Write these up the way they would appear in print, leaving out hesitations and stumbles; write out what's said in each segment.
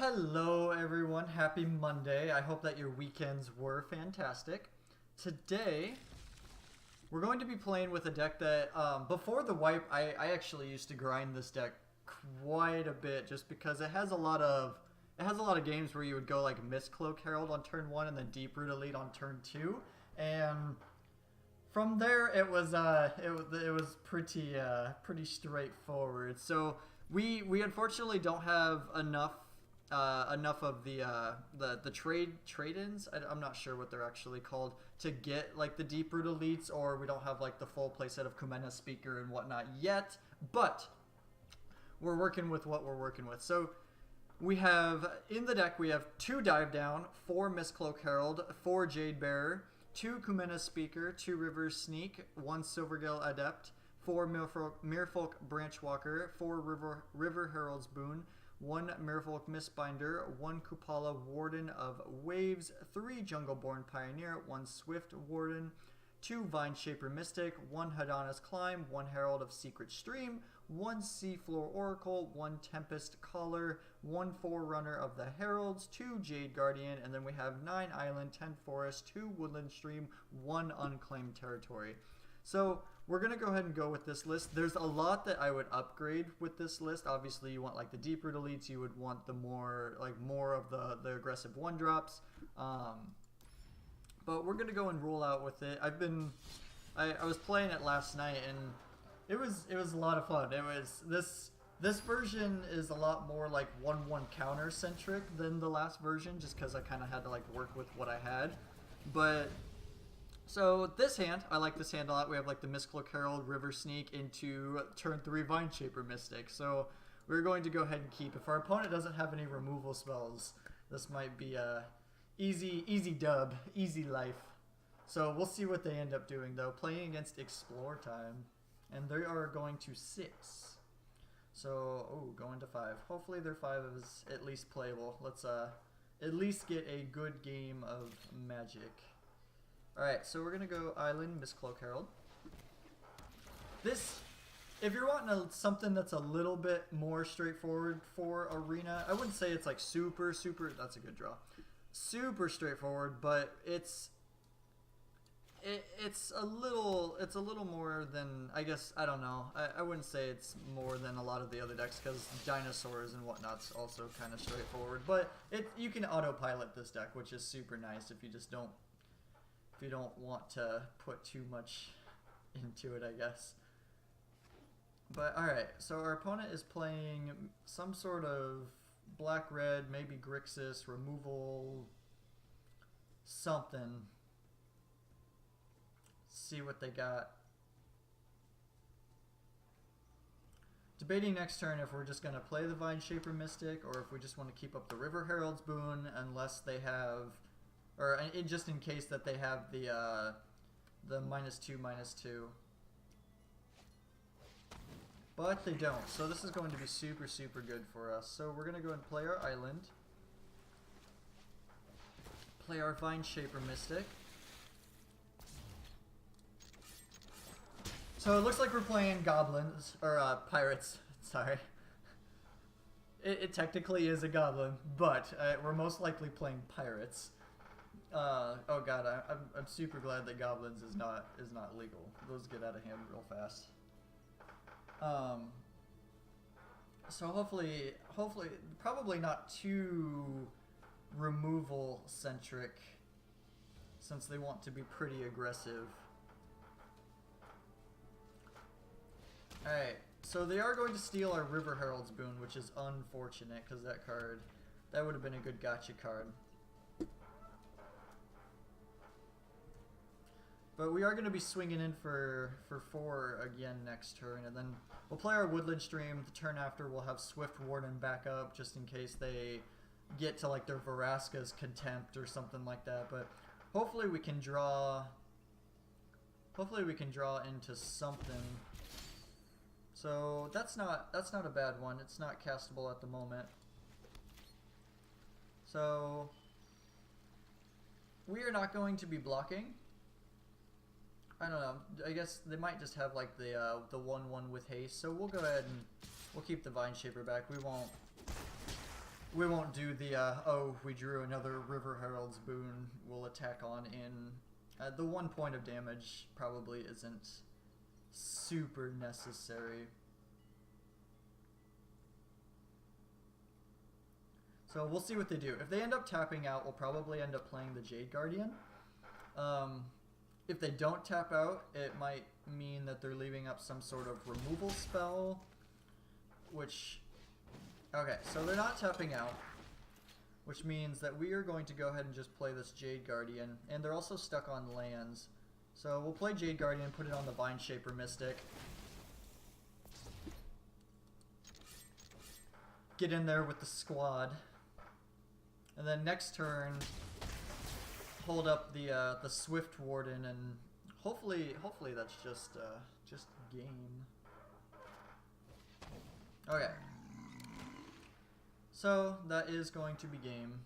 Hello everyone, happy Monday. I hope that your weekends were fantastic. Today, we're going to be playing with a deck that, before the wipe, I actually used to grind this deck quite a bit just because it has a lot of games where you would go like Mistcloak Herald on turn 1 and then Deeproot Elite on turn 2. And from there it was pretty straightforward. So we unfortunately don't have enough of the trade-ins. I'm not sure what they're actually called to get like the Deeproot Elites, or we don't have like the full playset of Kumena Speaker and whatnot yet, but we're working with what we're working with. So we have in the deck, we have 2 Dive Down, 4 Mistcloak Herald, 4 Jade Bearer, 2 Kumena Speaker, 2 River Sneak, 1 Silvergale Adept, 4 Merfolk Branchwalker, 4 River Herald's Boon, 1 Merfolk Mistbinder, 1 Kupala Warden of Waves, 3 Jungleborn Pioneer, 1 Swift Warden, 2 Vineshaper Mystic, 1 Hadana's Climb, 1 Herald of Secret Stream, 1 Seafloor Oracle, 1 Tempest Caller, 1 Forerunner of the Heralds, 2 Jade Guardian, and then we have 9 Island, 10 Forest, 2 Woodland Stream, 1 Unclaimed Territory. So we're going to go ahead and go with this list. There's a lot that I would upgrade with this list. Obviously, you want like the Deeproot Elites. You would want the more of the aggressive 1-drops. But we're going to go and roll out with it. I was playing it last night, and it was a lot of fun. It was this version is a lot more like 1/1 counter centric than the last version, just because I kind of had to like work with what I had. But so this hand, I like this hand a lot. We have like the Mistcloak Herald, River Sneak into turn 3 Vineshaper Mystic. So we're going to go ahead and keep. If our opponent doesn't have any removal spells, this might be a easy dub, easy life. So we'll see what they end up doing though. Playing against Explore Time, and they are going to 6. So going to 5. Hopefully their 5 is at least playable. Let's at least get a good game of Magic. Alright, so we're going to go Island, Mistcloak Herald. This, if you're wanting something that's a little bit more straightforward for Arena, I wouldn't say it's like super, that's a good draw. Super straightforward, but it's a little more than, I guess, I don't know. I wouldn't say it's more than a lot of the other decks, because dinosaurs and whatnot's also kind of straightforward. But you can autopilot this deck, which is super nice if you just don't want to put too much into it, I guess. But alright, so our opponent is playing some sort of black-red, maybe Grixis, removal, something. See what they got. Debating next turn if we're just going to play the Vineshaper Mystic or if we just want to keep up the River Herald's Boon unless they have, or just in case that they have the -2/-2. But they don't, so this is going to be super good for us. So we're going to go and play our Island. Play our Vineshaper Mystic. So it looks like we're playing goblins, or pirates, sorry. It technically is a goblin, but we're most likely playing pirates. Oh god, I'm super glad that goblins is not legal. Those get out of hand real fast. So hopefully, probably not too removal centric, since they want to be pretty aggressive. Alright, so they are going to steal our River Herald's Boon, which is unfortunate, because that would have been a good gotcha card. But we are going to be swinging in for 4 again next turn, and then we'll play our Woodland Stream. The turn after we'll have Swift Warden back up, just in case they get to like their Vraska's Contempt or something like that. But hopefully we can draw into something. So that's not a bad one. It's not castable at the moment. So we are not going to be blocking. I don't know. I guess they might just have like the 1/1 with haste. So we'll go ahead and we'll keep the Vineshaper back. We won't we won't do the, oh, we drew another River Herald's Boon, we'll attack on in. The 1 point of damage probably isn't super necessary. So we'll see what they do. If they end up tapping out, we'll probably end up playing the Jade Guardian. If they don't tap out, it might mean that they're leaving up some sort of removal spell, which... Okay, so they're not tapping out, which means that we are going to go ahead and just play this Jade Guardian, and they're also stuck on lands. So we'll play Jade Guardian, put it on the Vine Shaper Mystic. Get in there with the squad. And then next turn, hold up the Swift Warden, and hopefully that's just game. Okay. So that is going to be game.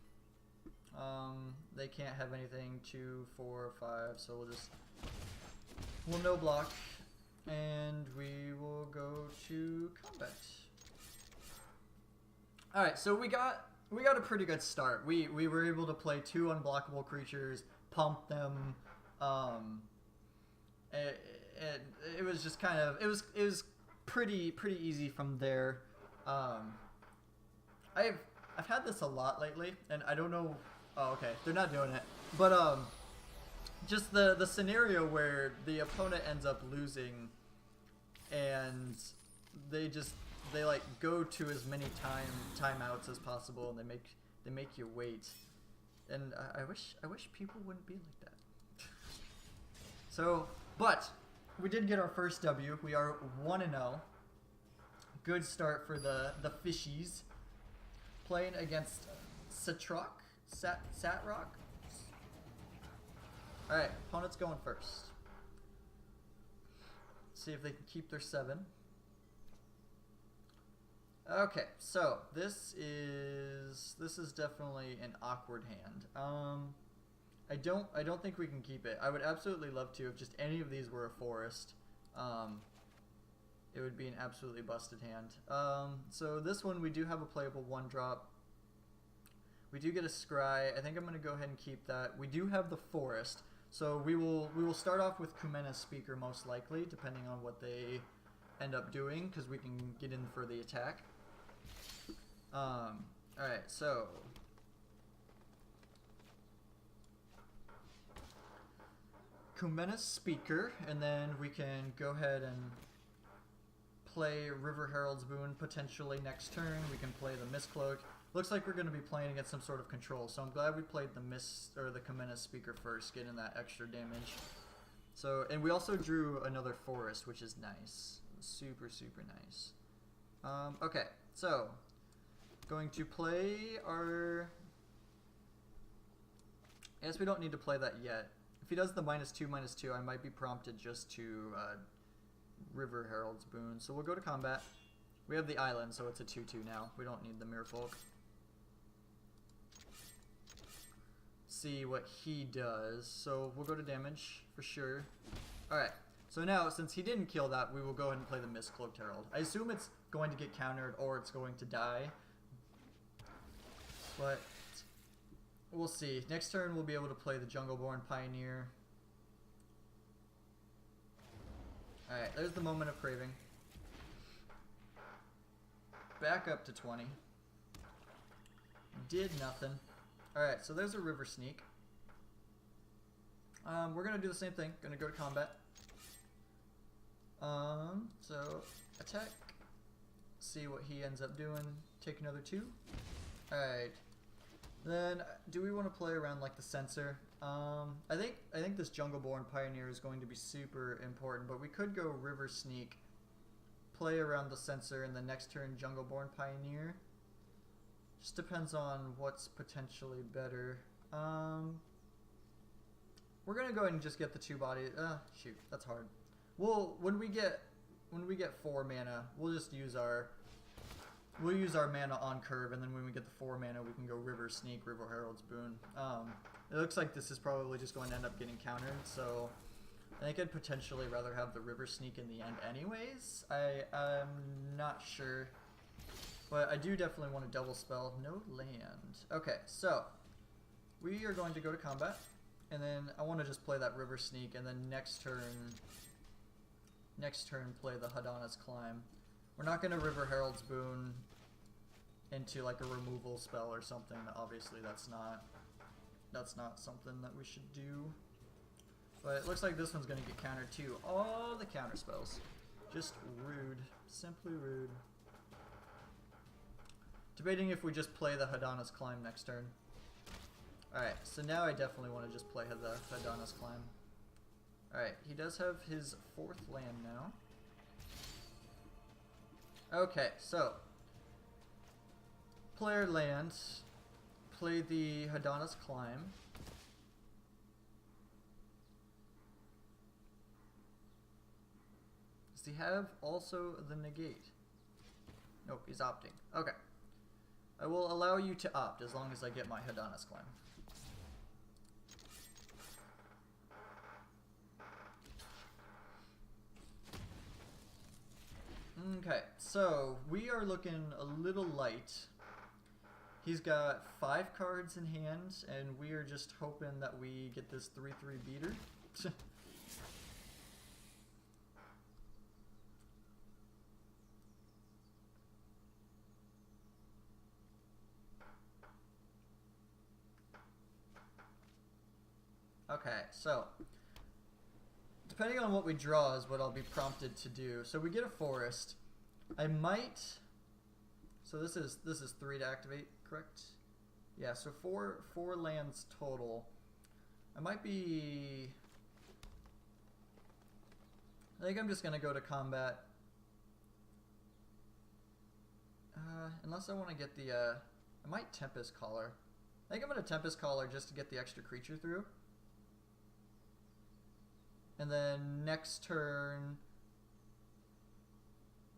They can't have anything 2, 4, 5, so we'll no block, and we will go to combat. All right, so we got a pretty good start. We were able to play 2 unblockable creatures, pump them. It was just kind of it was pretty easy from there. I've had this a lot lately, and I don't know. Oh, okay, they're not doing it. But just the scenario where the opponent ends up losing, and they like go to as many timeouts as possible, and they make you wait. And I wish people wouldn't be like that. So, but we did get our first W. We are 1-0. Good start for the Fishies. Playing against Satrock? Satrock? Alright, opponent's going first. See if they can keep their 7. Okay, so this is definitely an awkward hand. I don't think we can keep it. I would absolutely love to if just any of these were a forest. It would be an absolutely busted hand. So this one, we do have a playable 1-drop. We do get a scry. I think I'm going to go ahead and keep that. We do have the forest. So we will start off with Kumena's Speaker most likely, depending on what they end up doing, because we can get in for the attack. Alright, so... Kumena's Speaker, and then we can go ahead and play River Herald's Boon potentially next turn. We can play the Mistcloak. Looks like we're going to be playing against some sort of control, so I'm glad we played the Kumena's Speaker first, getting that extra damage. So, and we also drew another forest, which is nice. Super nice. Okay, so going to play our... I guess we don't need to play that yet. If he does the -2/-2, I might be prompted just to River Herald's Boon. So we'll go to combat. We have the island, so it's a 2/2 now. We don't need the Merfolk. See what he does. So we'll go to damage for sure. Alright, so now since he didn't kill that, we will go ahead and play the Mistcloaked Herald. I assume it's going to get countered or it's going to die. But we'll see. Next turn we'll be able to play the Jungleborn Pioneer. Alright, there's the Moment of Craving. Back up to 20. Did nothing. Alright, so there's a River Sneak. We're going to do the same thing. Going to go to combat. So, attack. See what he ends up doing. Take another 2. Alright. Then, do we want to play around like the Censor? I think this Jungleborn Pioneer is going to be super important, but we could go River Sneak, play around the Censor, and the next turn Jungleborn Pioneer. Just depends on what's potentially better. We're gonna go ahead and just get the 2 bodies. Shoot, that's hard. When we get 4 mana, we'll just use our mana on curve, and then when we get the 4 mana, we can go River Sneak, River Herald's Boon. It looks like this is probably just going to end up getting countered, so I think I'd potentially rather have the River Sneak in the end anyways. I'm not sure. But I do definitely want to double spell. No land. Okay, so we are going to go to combat. And then I want to just play that River Sneak, and then next turn play the Hadana's Climb. We're not going to River Herald's Boon into like a removal spell or something. Obviously that's not something that we should do. But it looks like this one's going to get countered too. All the counter spells. Just rude. Simply rude. Debating if we just play the Hadana's Climb next turn. Alright, so now I definitely want to just play the Hadana's Climb. Alright, he does have his 4th land now. Okay, so player land, play the Hadana's Climb. Does he have also the negate? Nope, he's opting. Okay. I will allow you to opt as long as I get my Hadana's Climb. Okay, so we are looking a little light. He's got 5 cards in hand, and we are just hoping that we get this 3/3 beater. Okay, so depending on what we draw is what I'll be prompted to do. So we get a forest. I might. So this is 3 to activate, correct? Yeah. So four lands total. I might be. I think I'm just gonna go to combat. Unless I want to get the. I might Tempest Caller. I think I'm gonna Tempest Caller just to get the extra creature through. And then next turn,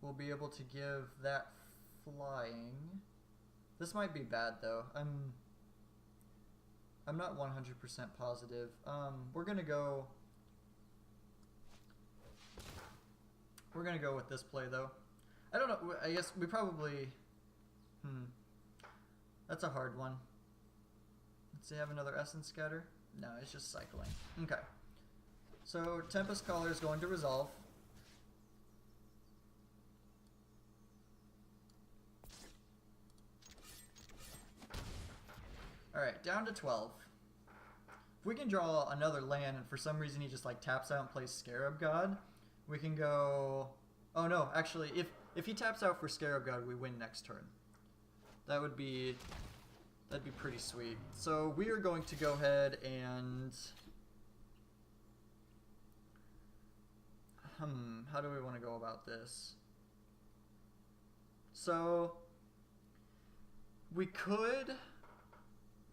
we'll be able to give that flying. This might be bad though. I'm not 100% positive. We're gonna go with this play though. I don't know. I guess we probably. That's a hard one. Does he have another Essence Scatter? No, it's just cycling. Okay. So Tempest Caller is going to resolve. Alright, down to 12. If we can draw another land and for some reason he just like taps out and plays Scarab God, we can go... Oh no, actually, if he taps out for Scarab God, we win next turn. That'd be pretty sweet. So we are going to go ahead and... how do we want to go about this? So, we could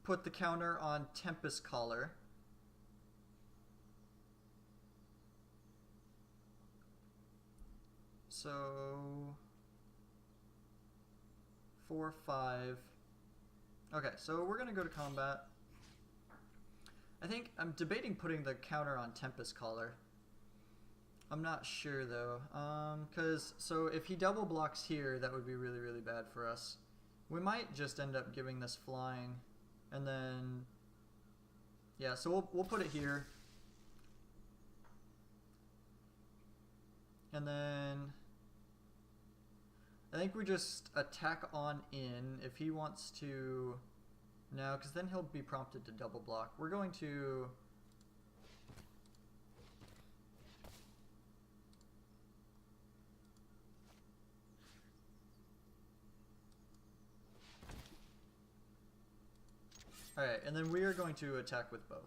put the counter on Tempest Caller. So, 4, 5. Okay, so we're going to go to combat. I think I'm debating putting the counter on Tempest Caller. I'm not sure though, so if he double blocks here, that would be really, really bad for us. We might just end up giving this flying, and then, yeah, so we'll put it here. And then, I think we just attack on in if he wants to, no, because then he'll be prompted to double block. We're going to... Alright, and then we are going to attack with both.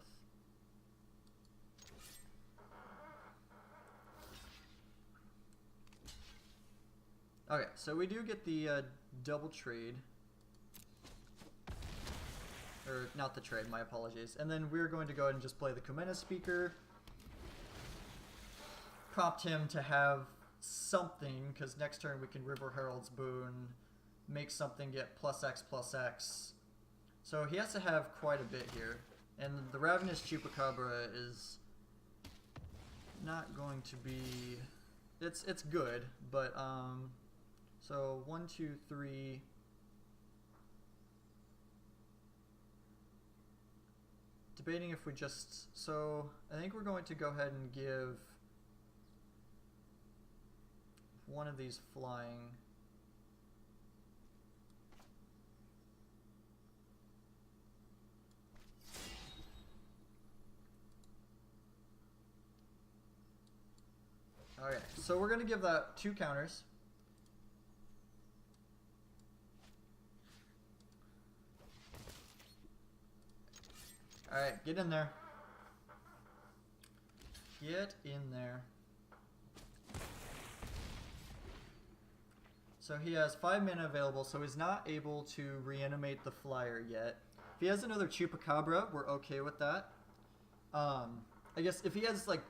Okay, so we do get the double trade. Or, not the trade, my apologies. And then we're going to go ahead and just play the Kumena Speaker. Prompt him to have something, because next turn we can River Herald's Boon, make something get +X/+X. So he has to have quite a bit here. And the Ravenous Chupacabra is not going to be... It's good, but So 1, 2, 3. Debating if we just, so I think we're going to go ahead and give one of these flying. Okay, so we're going to give that 2 counters. Alright, get in there. Get in there. So he has 5 mana available, so he's not able to reanimate the flyer yet. If he has another Chupacabra, we're okay with that. I guess if he has like...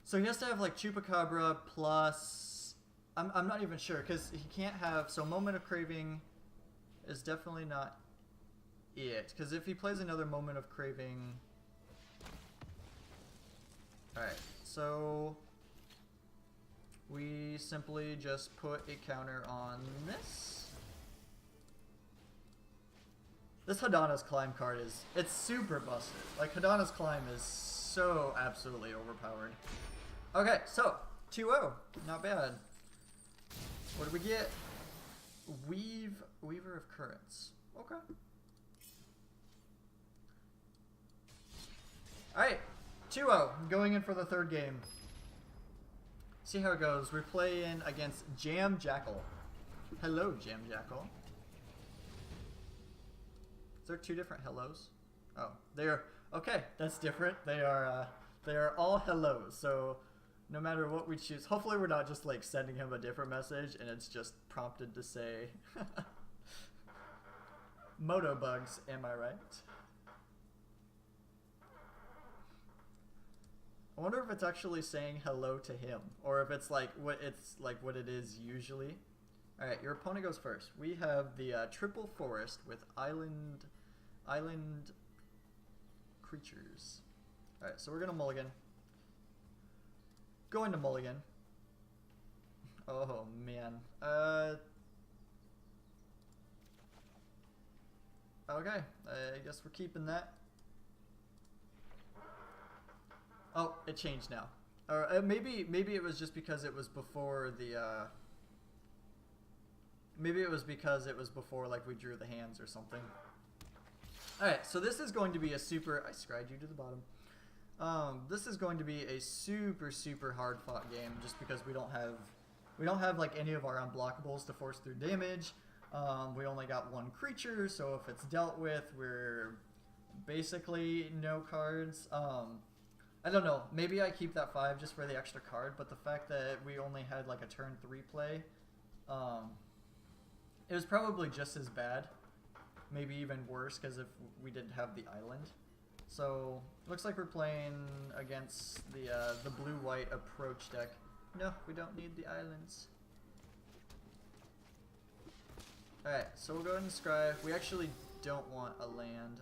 So he has to have like Chupacabra plus... I'm not even sure, because he can't have... So Moment of Craving is definitely not it. Because if he plays another Moment of Craving... Alright, so... we simply just put a counter on this. This Hadana's Climb card is... it's super busted. Like, Hadana's Climb is so absolutely overpowered. Okay, so, 2-0. Not bad. What do we get? Weaver of Currents. Okay. Alright, 2-0. Going in for the 3rd game. See how it goes. We're playing against Jam Jackal. Hello, Jam Jackal. Is there 2 different hellos? Oh, they are... okay, that's different. They are all hellos, so no matter what we choose... hopefully we're not just, like, sending him a different message and it's just prompted to say... Motobugs, am I right? I wonder if it's actually saying hello to him, or if it's like what it is usually. All right, your opponent goes first. We have the triple forest with island creatures. All right, so we're gonna mulligan. Going to mulligan. Oh man. Okay, I guess we're keeping that. Oh, it changed now. Or maybe it was just because it was before the... maybe it was because it was before, like, we drew the hands or something. Alright, so this is going to be a super... I scried you to the bottom. This is going to be a super hard-fought game just because we don't have, like, any of our unblockables to force through damage. We only got 1 creature, so if it's dealt with, we're basically no cards. I don't know, maybe I keep that 5 just for the extra card, but the fact that we only had like a turn 3 play, it was probably just as bad, maybe even worse, because if we didn't have the island. So, looks like we're playing against the blue-white approach deck. No, we don't need the islands. Alright, so we'll go ahead and scry. We actually don't want a land.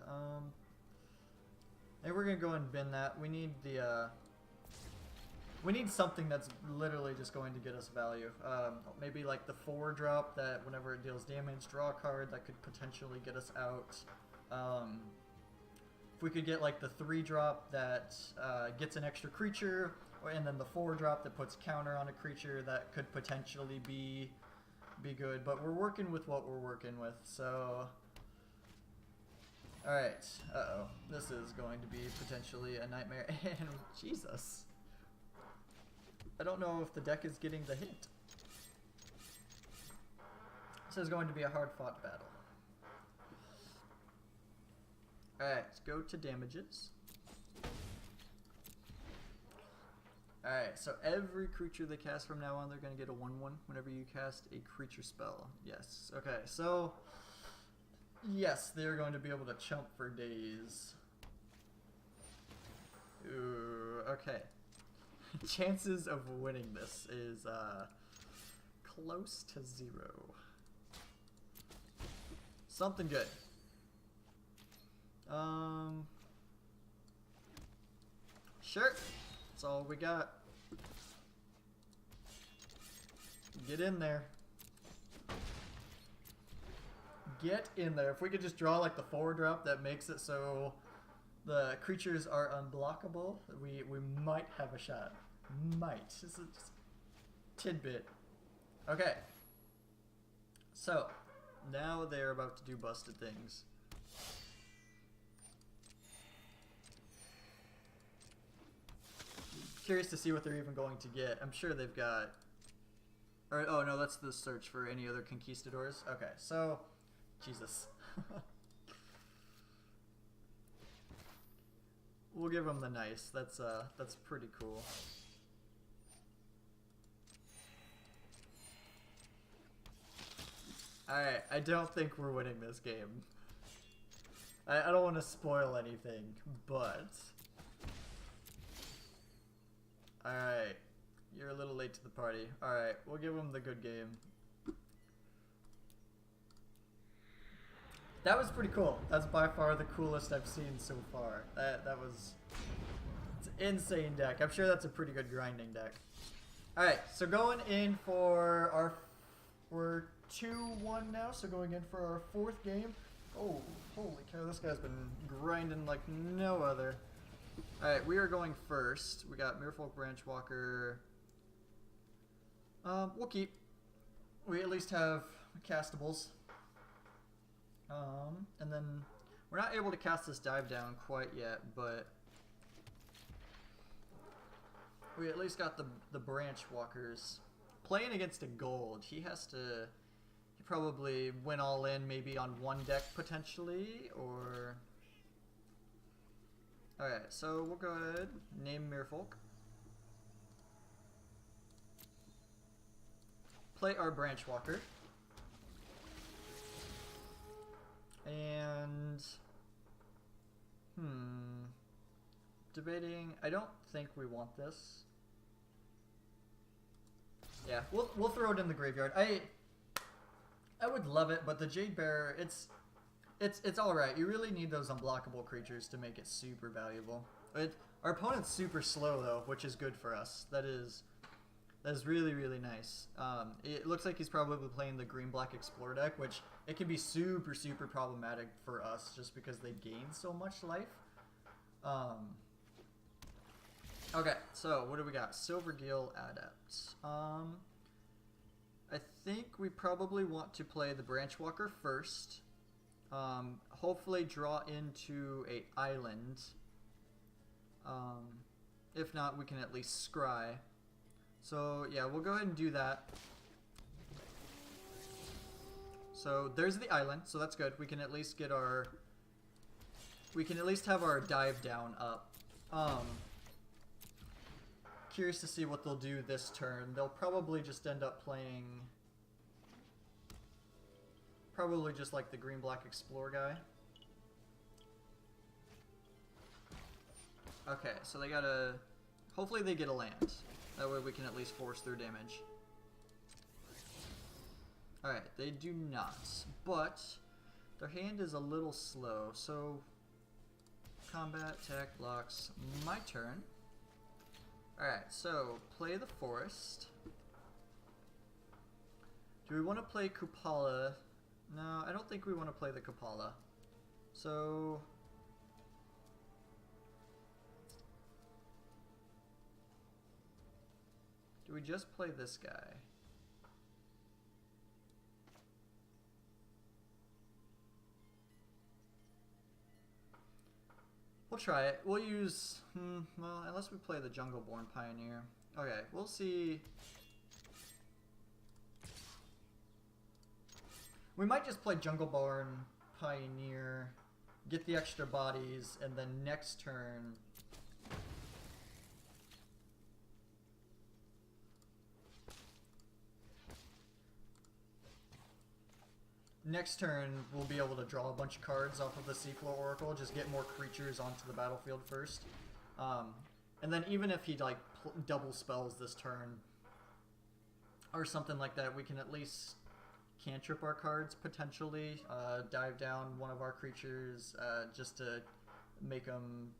And we're gonna go and bin that. We need the we need something that's literally just going to get us value. Maybe like the 4-drop that whenever it deals damage, draw a card that could potentially get us out. If we could get like the 3-drop that gets an extra creature, and then the 4-drop that puts counter on a creature, that could potentially be good. But we're working with what we're working with, so. Alright, uh-oh. This is going to be potentially a nightmare. And Jesus. I don't know if the deck is getting the hint. This is going to be a hard-fought battle. Alright, let's go to damages. Alright, so every creature they cast from now on, they're going to get a 1-1 whenever you cast a creature spell. Yes, okay, so... yes, they're going to be able to chump for days. Ooh, okay. Chances of winning this is close to 0. Something good. Sure. That's all we got. Get in there. Get in there. If we could just draw like the 4-drop that makes it so the creatures are unblockable, we might have a shot. Might. Just a tidbit. Okay. So, now they're about to do busted things. Curious to see what they're even going to get. I'm sure they've got... Or, oh no, that's the search for any other conquistadors. Okay, so... Jesus. We'll give them the nice. That's pretty cool. Alright, I don't think we're winning this game. I don't want to spoil anything, but... Alright, you're a little late to the party. Alright, we'll give them the good game. That was pretty cool. That's by far the coolest I've seen so far. That was... It's an insane deck. I'm sure that's a pretty good grinding deck. Alright, so going in for our... We're 2-1 now, so going in for our 4th game. Oh, holy cow, this guy's been grinding like no other. Alright, we are going first. We got Merfolk Branchwalker. We'll keep. We at least have castables. And then we're not able to cast this dive down quite yet, but we at least got the Branchwalkers. Playing against a gold, he probably went all in maybe on one deck potentially, or... Alright, so we'll go ahead, name Merfolk. Play our Branchwalker. And... Debating, I don't think we want this. Yeah, we'll throw it in the graveyard. I would love it, but the Jade Bearer, it's alright. You really need those unblockable creatures to make it super valuable. Our opponent's super slow though, which is good for us. That is really, really nice. It looks like he's probably playing the green-black Explore deck, which it can be super, super problematic for us just because they gain so much life. Okay, so what do we got? Silvergill Adept. I think we probably want to play the Branchwalker first. Hopefully draw into a island. If not, we can at least scry. So yeah, we'll go ahead and do that. So there's the island, so that's good. We can at least get our... We can at least have our dive down up. Curious to see what they'll do this turn. They'll probably just end up playing... Probably just like the green-black Explore guy. Okay, so they gotta... Hopefully they get a land. That way we can at least force their damage. Alright, they do not. But their hand is a little slow, so... Combat, attack, blocks. My turn. Alright, so play the forest. Do we want to play Kupala? No, I don't think we want to play the Kupala. So... Do we just play this guy? We'll try it. We'll use... well, unless we play the Jungleborn Pioneer. Okay, we'll see... We might just play Jungleborn Pioneer, get the extra bodies, and then next turn... Next turn, we'll be able to draw a bunch of cards off of the Seafloor Oracle, just get more creatures onto the battlefield first. And then even if he like double spells this turn, or something like that, we can at least cantrip our cards, potentially. Dive down one of our creatures, just to make them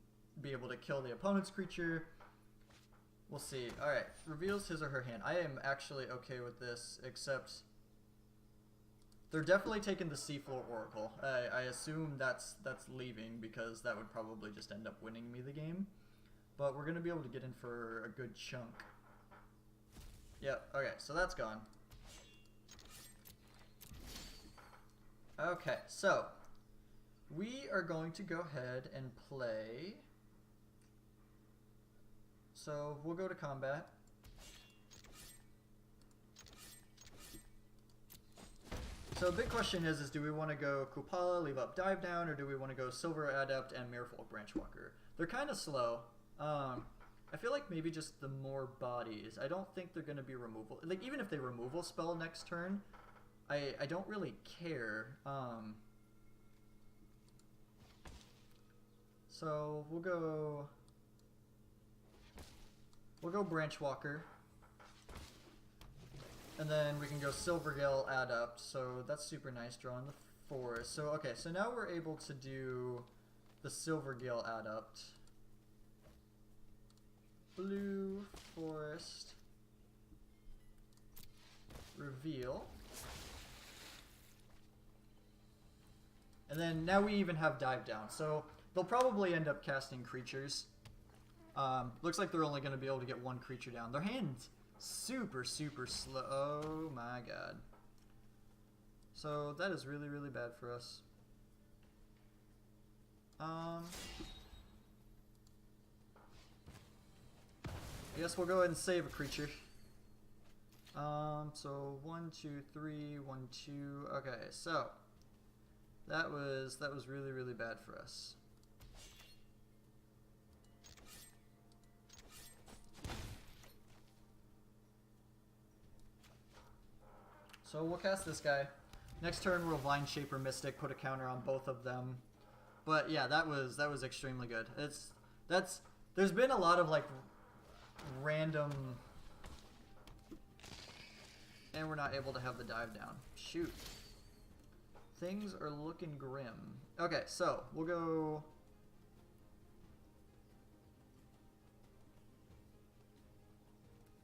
be able to kill the opponent's creature. We'll see. Alright, reveals his or her hand. I am actually okay with this, except... They're definitely taking the Seafloor Oracle. I assume that's leaving because that would probably just end up winning me the game. But we're going to be able to get in for a good chunk. Yep, okay, so that's gone. Okay, so we are going to go ahead and play. So we'll go to combat. So the big question is do we want to go Kupala, leave up Dive Down, or do we want to go Silver Adept and Mirfolk Branchwalker? They're kind of slow. I feel like maybe just the more bodies. I don't think they're going to be removal. Like, even if they removal spell next turn, I don't really care. So we'll go Branchwalker. And then we can go Silvergale Adept, so that's super nice, drawing the forest. So, okay, so now we're able to do the Silvergale Adept. Blue Forest. Reveal. And then now we even have Dive Down, so they'll probably end up casting creatures. Looks like they're only going to be able to get one creature down. Their hand's super slow. Oh my god. So that is really bad for us. I guess we'll go ahead and save a creature. So 1, 2, 3, 1, 2. Okay, so that was really bad for us. So we'll cast this guy. Next turn we'll Vine Shaper Mystic, put a counter on both of them. But yeah, that was extremely good. There's been a lot of like random, and we're not able to have the Dive Down. Shoot. Things are looking grim. Okay, so we'll go.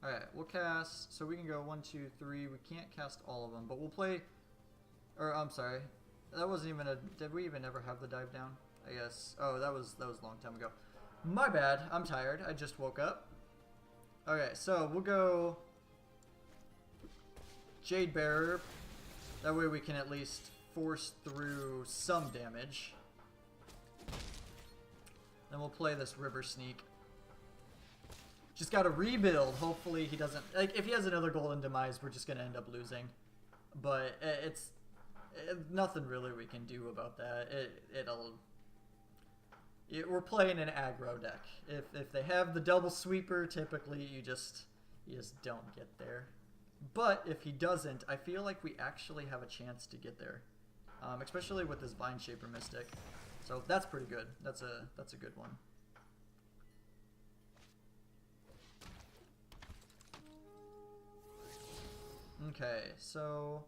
Alright, we'll cast, so we can go 1, 2, 3, we can't cast all of them, but we'll play, or I'm sorry, that wasn't even did we even ever have the Dive Down? I guess, oh, that was a long time ago. My bad, I'm tired, I just woke up. Okay, so we'll go Jade Bearer, that way we can at least force through some damage. Then we'll play this River Sneak. Just gotta rebuild. Hopefully he doesn't, like, if he has another Golden Demise, we're just gonna end up losing. But it's nothing really we can do about that. We're playing an aggro deck. If they have the double sweeper, typically you just don't get there. But if he doesn't, I feel like we actually have a chance to get there, especially with this Vine Shaper Mystic. So that's pretty good. That's a good one. Okay, so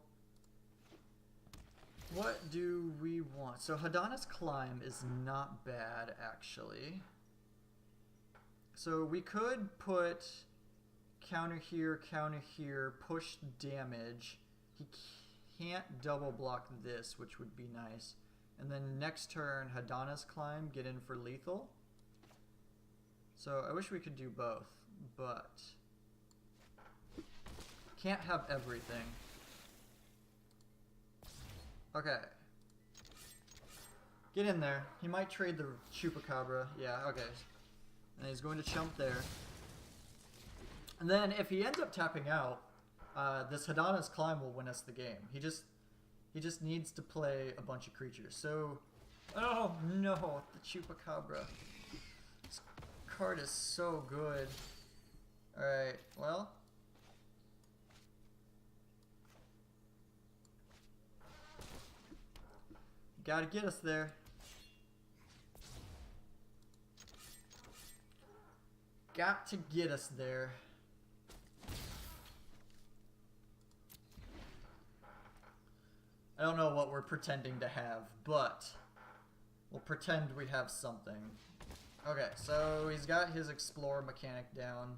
what do we want? So Hadana's Climb is not bad, actually. So we could put counter here, push damage. He can't double block this, which would be nice. And then next turn, Hadana's Climb, get in for lethal. So I wish we could do both, but can't have everything. Okay. Get in there. He might trade the Chupacabra. Yeah, okay. And he's going to chump there. And then if he ends up tapping out, this Hadana's Climb will win us the game. He just needs to play a bunch of creatures. So, oh no, the Chupacabra. This card is so good. Alright, well. Gotta get us there. Got to get us there. I don't know what we're pretending to have, but we'll pretend we have something. Okay, so he's got his Explorer mechanic down.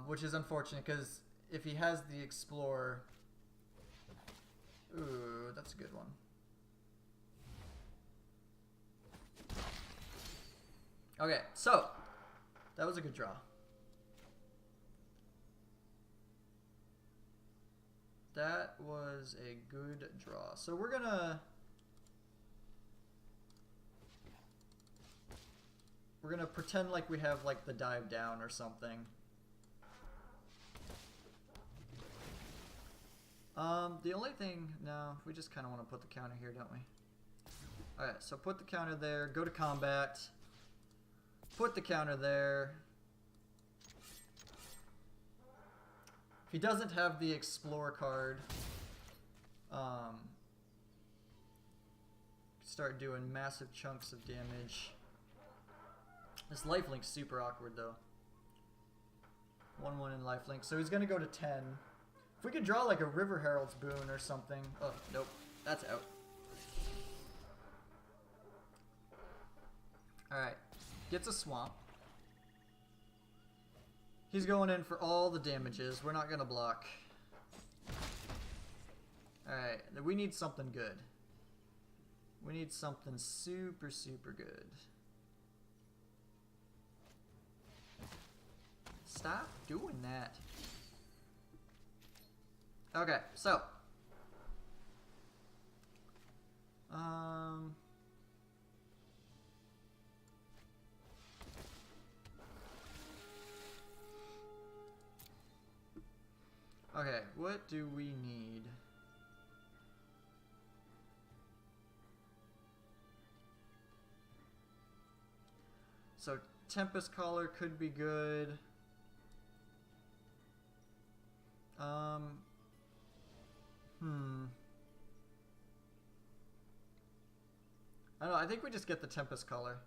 Which is unfortunate, because if he has the Explorer, That's a good one. Okay, so that was a good draw. That was a good draw. So we're gonna pretend like we have like the dive down or something. The only thing, no, we just kind of want to put the counter here, don't we? Alright, so put the counter there, go to combat, put the counter there. If he doesn't have the explore card, start doing massive chunks of damage. This lifelink's super awkward though. 1/1 in lifelink, so he's gonna go to 10. If we could draw like a River Herald's boon or something. Oh, nope. That's out. Alright. Gets a swamp. He's going in for all the damages. We're not going to block. Alright. We need something good. We need something super, super good. Stop doing that. Okay, so okay, what do we need? So Tempest Caller could be good. I don't know, I think we just get the Tempest Caller.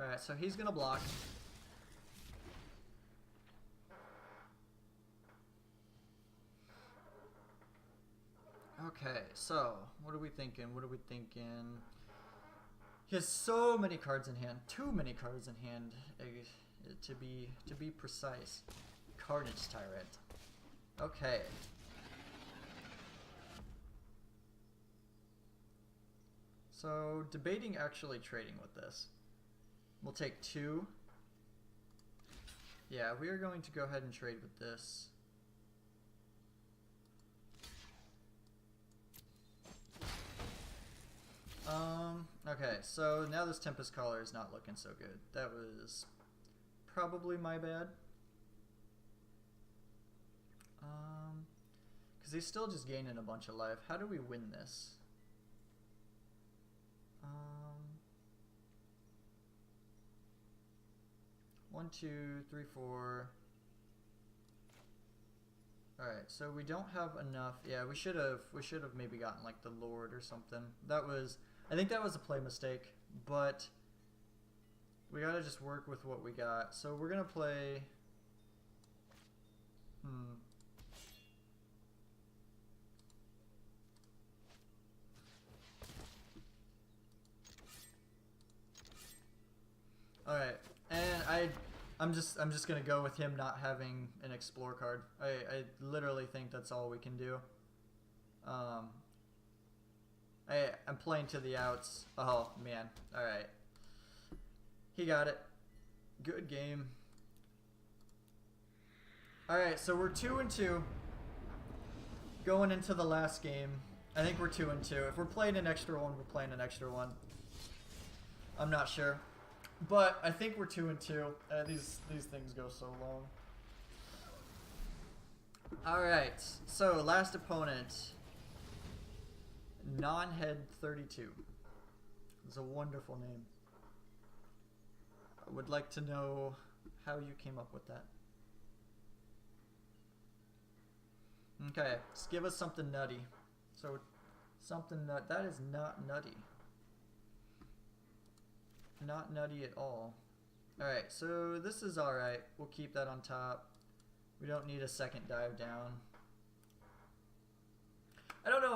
Alright, so he's gonna block. Okay, so what are we thinking? What are we thinking? He has so many cards in hand. Too many cards in hand, to be precise. Carnage Tyrant. Okay. So debating actually trading with this. We'll take 2. Yeah, we are going to go ahead and trade with this. Okay, so now this Tempest Caller is not looking so good. That was probably my bad. Because he's still just gaining a bunch of life. How do we win this? 1, 2, 3, 4. Alright, so we don't have enough. Yeah, we should have maybe gotten like the Lord or something. I think that was a play mistake, but we gotta just work with what we got. So we're gonna play Alright, and I'm just gonna go with him not having an explore card. I literally think that's all we can do. I'm playing to the outs. Oh man. Alright. He got it. Good game. Alright, so we're 2-2. Going into the last game. I think we're 2-2. If we're playing an extra one, we're playing an extra one. I'm not sure. But I think we're 2-2. These things go so long. Alright, so last opponent. Non-Head 32. It's a wonderful name. I would like to know how you came up with that. Okay, just give us something nutty. So, something that is not nutty. Not nutty at all. Alright, so this is alright. We'll keep that on top. We don't need a second dive down.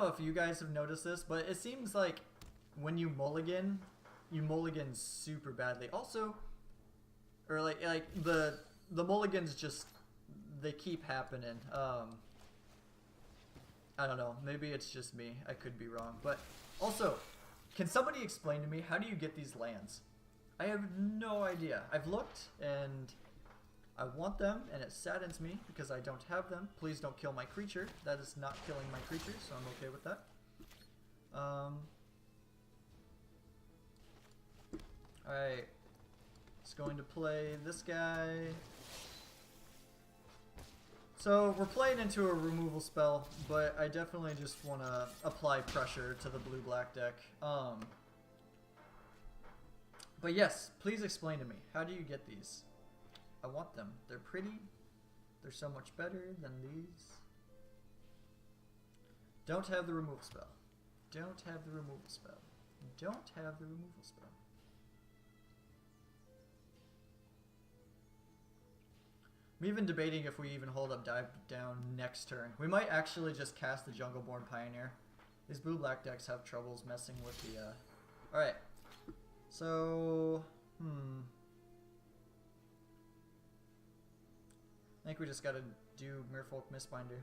know if you guys have noticed this, but it seems like when you mulligan super badly. Also, or like the mulligans just, they keep happening. I don't know. Maybe it's just me. I could be wrong. But also, can somebody explain to me, how do you get these lands? I have no idea. I've looked and I want them, and it saddens me because I don't have them. Please don't kill my creature. That is not killing my creature, so I'm okay with that. Alright. It's going to play this guy. So we're playing into a removal spell, but I definitely just want to apply pressure to the blue-black deck. But yes, please explain to me, how do you get these? I want them. They're pretty. They're so much better than these. Don't have the removal spell. Don't have the removal spell. Don't have the removal spell. I'm even debating if we even hold up Dive Down next turn. We might actually just cast the Jungleborn Pioneer. These blue-black decks have troubles messing with the... Alright. So... I think we just gotta do Merfolk Mistbinder.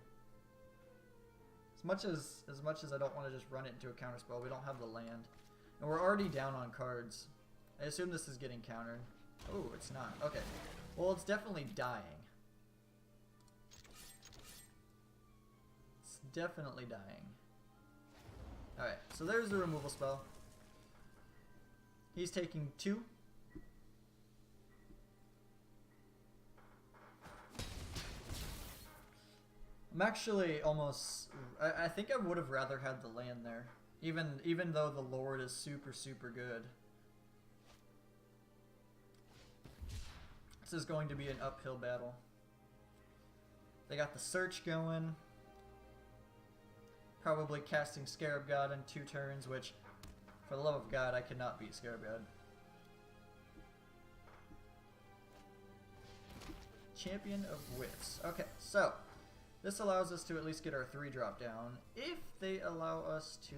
As much as I don't want to just run it into a counterspell, we don't have the land. And we're already down on cards. I assume this is getting countered. Oh, it's not. Okay. Well, it's definitely dying. It's definitely dying. Alright, so there's the removal spell. He's taking 2. I'm actually almost... I think I would have rather had the land there. Even though the Lord is super, super good. This is going to be an uphill battle. They got the search going. Probably casting Scarab God in 2 turns, which, for the love of God, I cannot beat Scarab God. Champion of Wits. Okay, so this allows us to at least get our 3 drop down, if they allow us to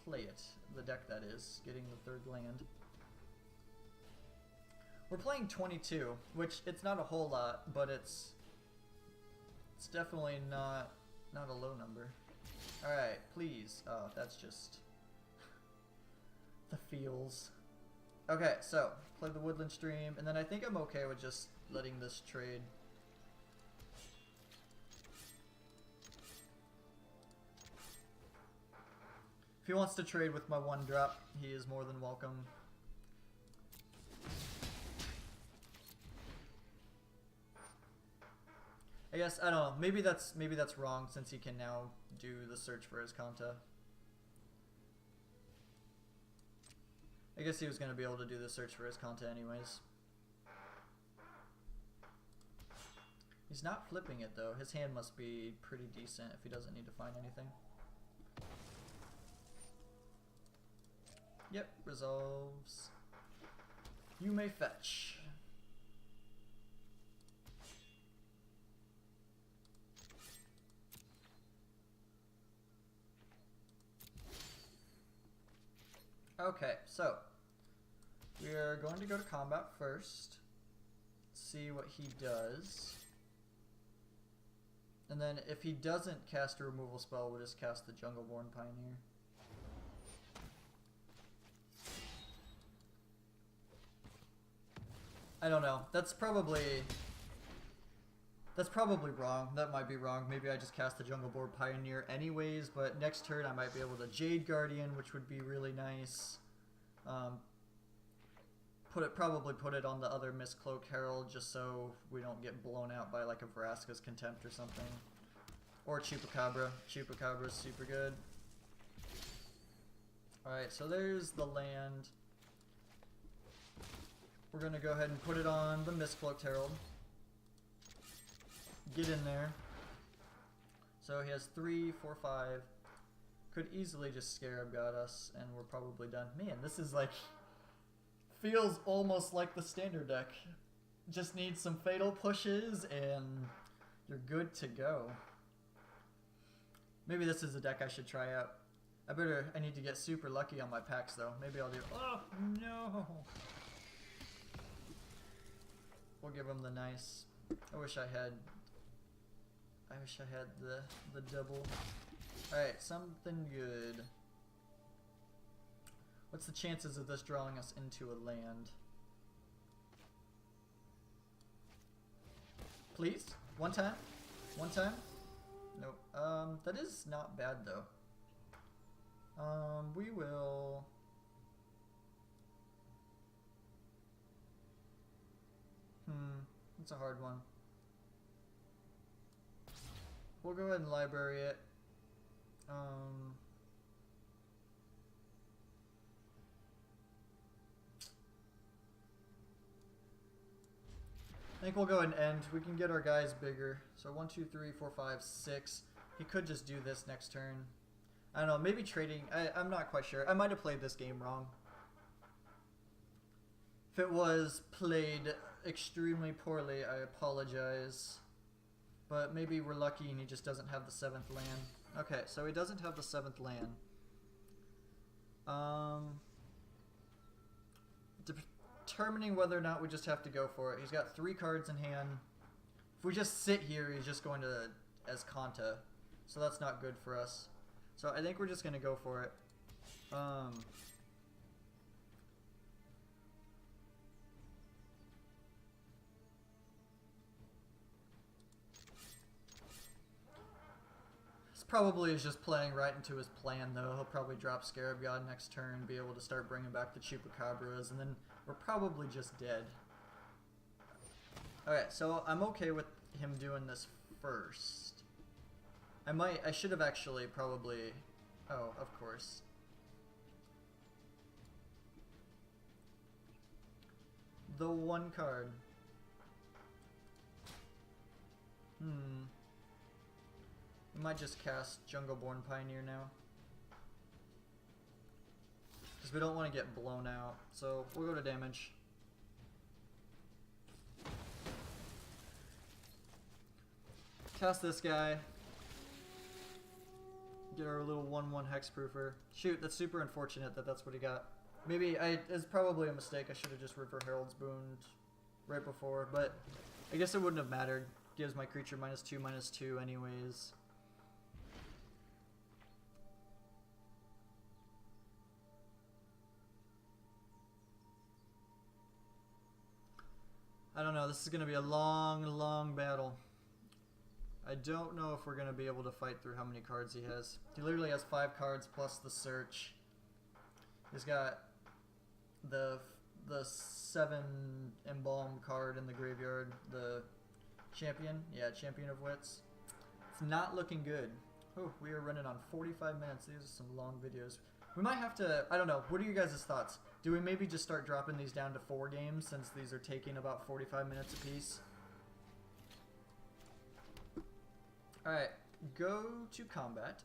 play it. The deck, that is, getting the 3rd land. We're playing 22, which it's not a whole lot, but it's definitely not a low number. Alright, please. Oh, that's just the feels. Okay, so play the Woodland Stream, and then I think I'm okay with just letting this trade. If he wants to trade with my 1-drop, he is more than welcome. I guess, I don't know, maybe that's wrong since he can now do the search for his Kanta. I guess he was going to be able to do the search for his Kanta anyways. He's not flipping it though. His hand must be pretty decent if he doesn't need to find anything. Yep, resolves. You may fetch. Okay, so we are going to go to combat first, see what he does, and then if he doesn't cast a removal spell, we'll just cast the Jungleborn Pioneer. I don't know. That's probably wrong. That might be wrong. Maybe I just cast the Jungleborn Pioneer anyways, but next turn I might be able to Jade Guardian, which would be really nice. Probably put it on the other Mistcloak Herald just so we don't get blown out by like a Vraska's Contempt or something. Or Chupacabra. Chupacabra's super good. Alright, so there's the land. We're going to go ahead and put it on the Mistcloak Herald. Get in there. So he has 3, 4, 5. Could easily just Scarab God us, and we're probably done. Man, this is like... feels almost like the standard deck. Just need some fatal pushes, and you're good to go. Maybe this is a deck I should try out. I need to get super lucky on my packs though. Maybe I'll do, oh no. We'll give him the nice. I wish I had the double. Alright, something good. What's the chances of this drawing us into a land? Please? One time? One time? Nope. That is not bad though. We will... That's a hard one. We'll go ahead and library it. I think we'll go ahead and end. We can get our guys bigger. So 1, 2, 3, 4, 5, 6. He could just do this next turn. I don't know, maybe trading. I'm not quite sure. I might have played this game wrong. If it was played extremely poorly, I apologize. But maybe we're lucky and he just doesn't have the 7th land. Okay, so he doesn't have the 7th land. Determining whether or not we just have to go for it. He's got 3 cards in hand. If we just sit here, he's just going to as Kanta. So that's not good for us. So I think we're just going to go for it. This probably is just playing right into his plan though. He'll probably drop Scarab God next turn, be able to start bringing back the Chupacabras, and then we're probably just dead. Alright, so I'm okay with him doing this first. I should have actually probably, oh, of course. The 1 card. We might just cast Jungleborn Pioneer now. Because we don't want to get blown out. So we'll go to damage. Cast this guy. Get our little 1/1 hexproofer. Shoot, that's super unfortunate that that's what he got. Maybe it's probably a mistake. I should have just River Herald's Boon right before, but I guess it wouldn't have mattered. Gives my creature -2/-2 anyways. I don't know. This is going to be a long, long battle. I don't know if we're going to be able to fight through how many cards he has. He literally has 5 cards plus the search. He's got the 7 embalm card in the graveyard. The champion. Yeah, Champion of Wits. It's not looking good. Oh, we are running on 45 minutes. These are some long videos. We might have to, I don't know. What are you guys' thoughts? Do we maybe just start dropping these down to 4 games since these are taking about 45 minutes apiece? Alright, go to combat.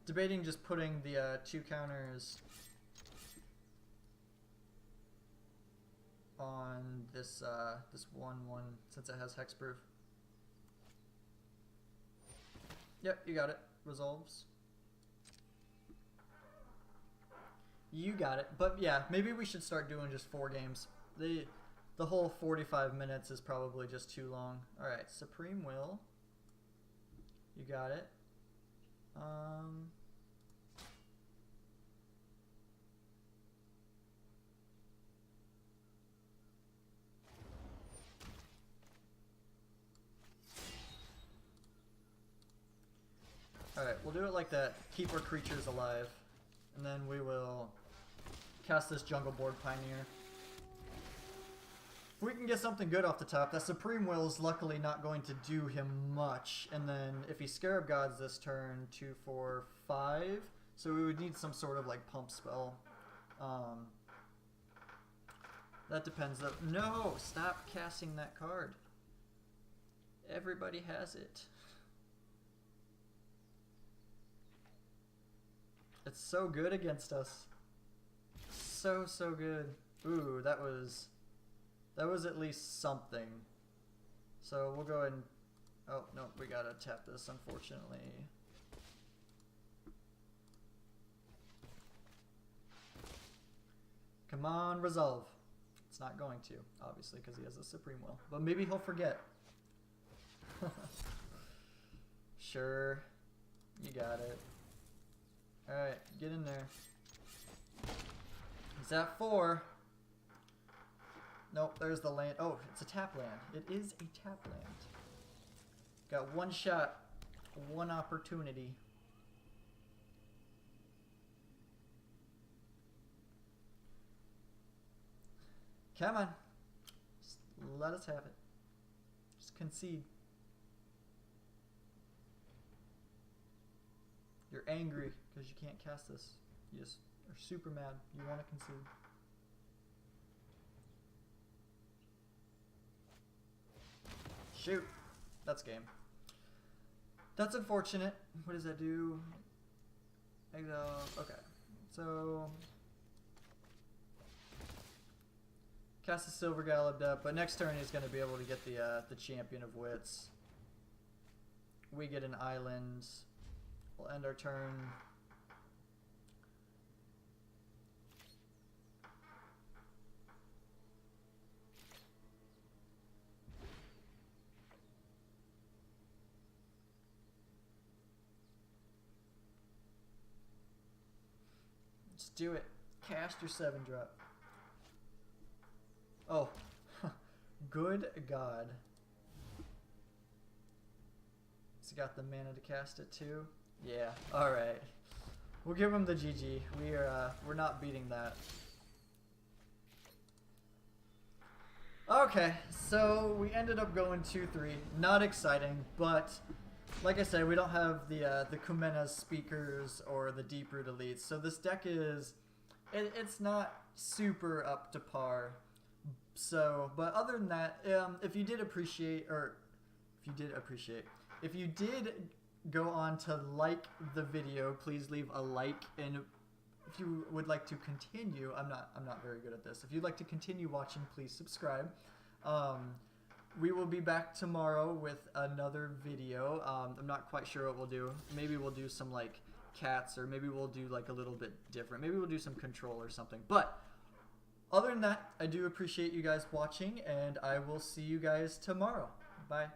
Debating just putting the 2 counters on this this 1/1 since it has hexproof. Yep, you got it. Resolves. You got it. But yeah, maybe we should start doing just 4 games. The whole 45 minutes is probably just too long. Alright, Supreme Will. You got it. Alright, we'll do it like that. Keep our creatures alive. And then we will cast this Jungleborn Pioneer. If we can get something good off the top, that Supreme Will is luckily not going to do him much. And then if he Scarab Gods this turn, 2, 4, 5. So we would need some sort of like pump spell. That depends though. No! Stop casting that card. Everybody has it. It's so good against us. So good. Ooh, that was at least something. So we'll go ahead and... Oh, no, we gotta tap this, unfortunately. Come on, resolve. It's not going to, obviously, because he has a Supreme Will. But maybe he'll forget. Sure. You got it. Alright, get in there. He's at 4. Nope, there's the land. Oh, it's a tap land. It is a tap land. Got one shot, one opportunity. Come on. Just let us have it. Just concede. You're angry because you can't cast this. You just are super mad. You want to concede. Shoot. That's game. That's unfortunate. What does that do? Okay. So... cast the Silver Gallop up, but next turn he's going to be able to get the Champion of Wits. We get an island. We'll end our turn. Just do it. Cast your 7-drop. Oh, good God. Has he got the mana to cast it too? Yeah, alright. We'll give him the GG. We're not beating that. Okay, so we ended up going 2-3. Not exciting, but like I said, we don't have the Kumena's Speakers or the Deep-Root Elites, so this deck is... it's not super up to par. So, but other than that, if you did go on to like the video, please leave a like, and if you would like to continue, I'm not very good at this. If you'd like to continue watching, please subscribe. We will be back tomorrow with another video. I'm not quite sure what we'll do. Maybe we'll do some like cats, or maybe we'll do like a little bit different. Maybe we'll do some control or something. But other than that, I do appreciate you guys watching, and I will see you guys tomorrow. Bye.